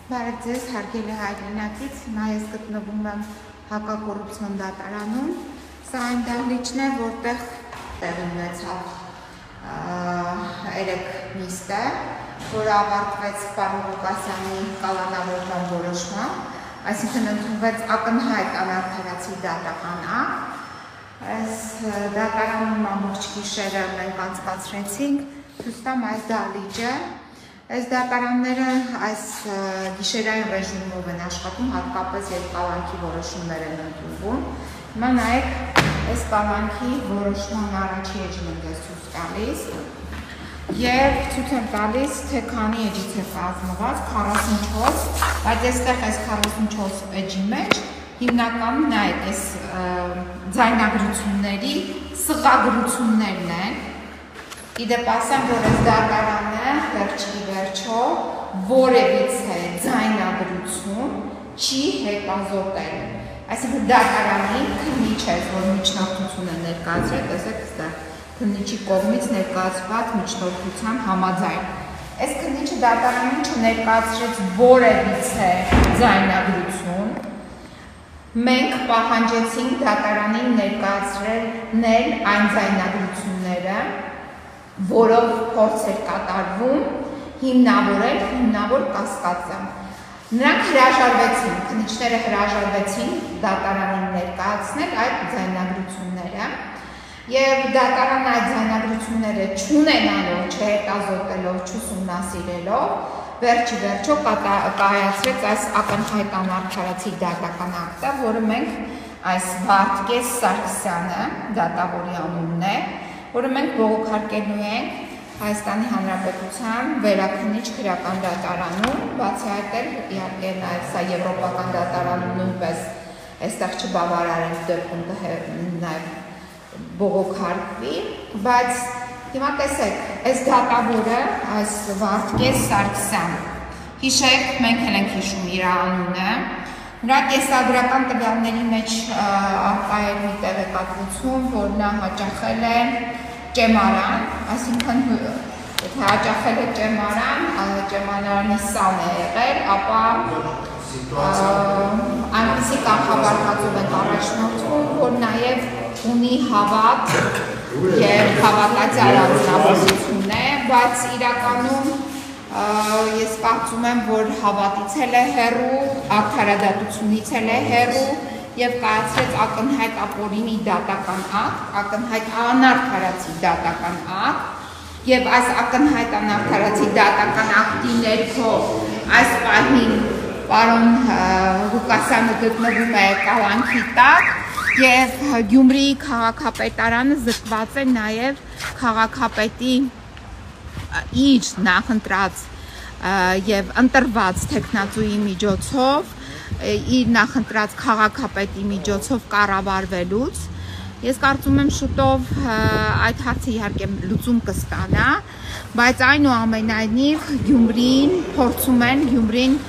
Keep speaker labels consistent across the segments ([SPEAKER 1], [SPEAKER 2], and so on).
[SPEAKER 1] Բարև ձեզ, հարգելի հայրենակից, հիմա ես գտնվում եմ հակակոռուպցիոն դատարանում։ Սա այն դահլիճն է, որտեղ տեղի ունեցավ երեք նիստը, որը ավարտվեց պարոն Ղուկասյանի կալանավորման որոշմամբ, այսինքն ընդունվեց ակնհայտ անարդարացի դատական ակտ։ Այս դատարանում ամբողջ գիշերը մենք անցկացրեցինք, ցույց տամ այս դահլիճը։ Այս դատարանները այս գիշերային ռեժիմով են աշխատում, հատկապես երբ կալանքի որոշումներ են ընդունվում։ Հիմա նայեք, այս կալանքի որոշման առաջի էջն եմ ձեզ ցույց տալիս եւ ցույց եմ տալիս, թե քանի էջից է կազմված, 44, բայց այստեղ այս 44 էջի մեջ հիմնականում նայեք, այս ձայնագրությունների սղագրություններն են։ Իդեպ ասեմ, որ այս դատարանը վերջի վերջո որևիցե ձայնագրություն չի հետազոտել։ Այսինքն դատարանի քննիչ է, որ միջնորդություն է ներկայացրել, տեսեք այստեղ քննիչի կողմից ներկայացված միջնորդության համաձայն։ Այս քննիչը դատարանին չներկայացրեց որևիցե ձայնագրություն։ Մենք պահանջեցինք դատարանին ներկայացնել այն ձայնագրությունները, որով փորձ էր կատարվում հիմնավոր կասկածը։ Նրանք հրաժարվեցին, քննիչները հրաժարվեցին դատարանին ներկայացնել այդ ձայնագրությունները եւ դատարանը այդ ձայնագրությունները չունենալով, չհետազոտելով, չուսումնասիրելով, վերջի վերջո կայացրեց այս ակնհայտ անարդարացի դատական ակտը, որը մենք այս Վարդգես Սարգսյանը, դատավորի անունն է, որը մենք բողոքարկելու ենք Հայաստանի Հանրապետության վերաքննիչ քրեական դատարանում, բացի այդ էլ իհարկե նաև սա եվրոպական դատարանում նույնպես այստեղ չբավարարենք դեպքում նաև բողոքարկվի, բայց հիմա տեսեք, այս դատավորը, այս Վարդգես Սարգսյան, հիշեք, մենք էլ ենք հիշում իր անունը, նրա կեսագրական տվյալների մեջ առկա է մի տեղեկատվություն, որ նա հաճախել է ճեմարան, այսինքն եթե հաճախել է ճեմարանի սան է եղել, ապա այնպիսի կանխաբարկածով են առաջնորդվում, որ նաև ունի հավատ և հավատացյալ անձնավորություն է, բայց իրականում ես կարծում եմ, որ հավատից էլ է հեռու, արդարադատությունից էլ է հեռու և կայացրեց ակնհայտ ապօրինի դատական ակտ, ակնհայտ անարդարացի դատական ակտ և այս ակնհայտ անարդարացի դատական ակտի ներքո այս պահին պարոն Ղուկասյանը գտնվում է կալանքի տակ և Գյումրիի քաղաքապետարանը զրկված է նաև քաղաքապետի իր նախընտրած և ընտրված թեկնածուի միջոցով իր նախընտրած քաղաքապետի միջոցով կառավարվելուց։ Ես կարծում եմ շուտով այդ հարցը իհարկե լուծում կստանա, բայց այնուամենայնիվ Գյումրին փորձում են Գյումրին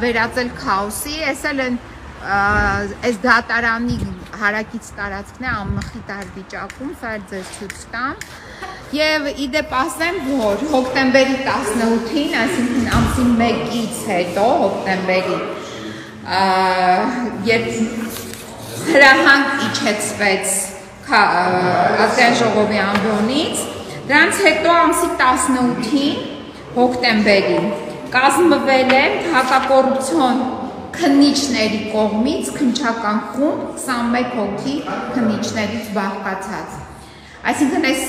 [SPEAKER 1] վերածել քաոսի, էսել են այս դատարանի հարակից տարածքն է անմխիթար վիճակում, սա էլ ձեզ ցույց տամ։ Եվ իդեպ ասեմ, որ հոկտեմբերի 18-ին, այսինքն ամսի 1-ից հետո, հոկտեմբերի, երբ հրահանգ իջեցվեց Ազգային ժողովի ամբիոնից, դրանց հետո ամսի 18-ին, հոկտեմբերին, կազմվել է հակակոռուպցիոն քննիչների կողմից քննչական խումբ 21 հոգի քննիչներից բաղկացած։ Այսինքն այս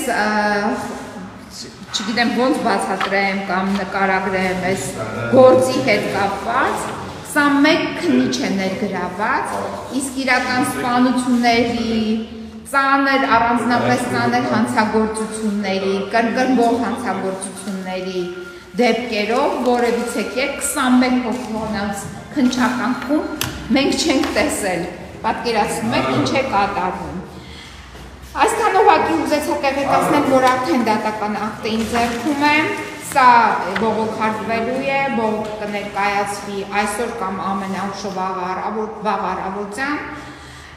[SPEAKER 1] չգիտեմ ոնց բացատրեմ կամ նկարագրեմ այս գործի հետ կապված 21 քննիչ է ներգրաված, իսկ իրական սպանությունների, ծանր, առանձնապես ծանր հանցագործությունների, կրկնվող հանցագործությունների դեպքերով որևիցե կերպ 21 հոգի քննչական խումբ մենք չենք տեսել, պատկերացնում եք ինչ է կատարվում։ Այսքան ուղղակի ուզեցա տեղեկացնել, որ արդեն դատական ակտը իմ ձեռքում է, սա բողոքարկվելու է, բողոք կներկայացվի այսօր կամ ամենաուշը վաղ առավոտյան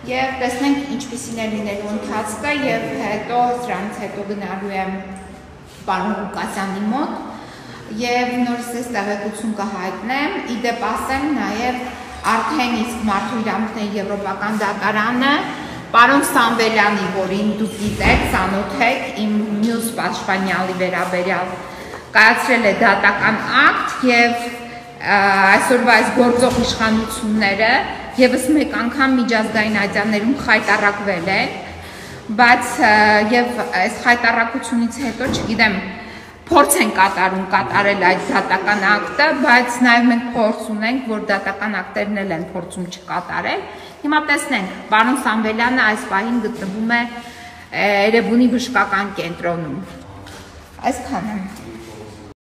[SPEAKER 1] և տեսնենք ինչպիսին է լինելու ընթացքը և հետո սրանից հետո գնալու եմ պարոն Ղուկասյանի մոտ եւ նորից այս տեղեկություն կհայտնեմ, իդեպ ասեմ նաեւ արդեն իսկ Մարդու իրավունքների եվրոպական դատարանը պարոն Սամվելյանի, որին դուք գիտեք, ծանոթ եք, իմ մյուս պաշտպանյալի վերաբերյալ կայացրել է դատական ակտ եւ այսօրվա այս գործող իշխանությունները եւս մեկ անգամ միջազգային ատյաններում խայտարակվել են, բայց եւ այս խայտարակությունից հետո, չգիտեմ, փորձ են կատարել այդ դատական ակտը, բայց նաև մենք փորձ ունենք, որ դատական ակտերն էլ են փորձում չկատարել։ Հիմա տեսնենք, պարոն Սամվելյանը այս պահին գտնվում է Էրեբունի բժշկական կենտրոնում։ Այսքանը։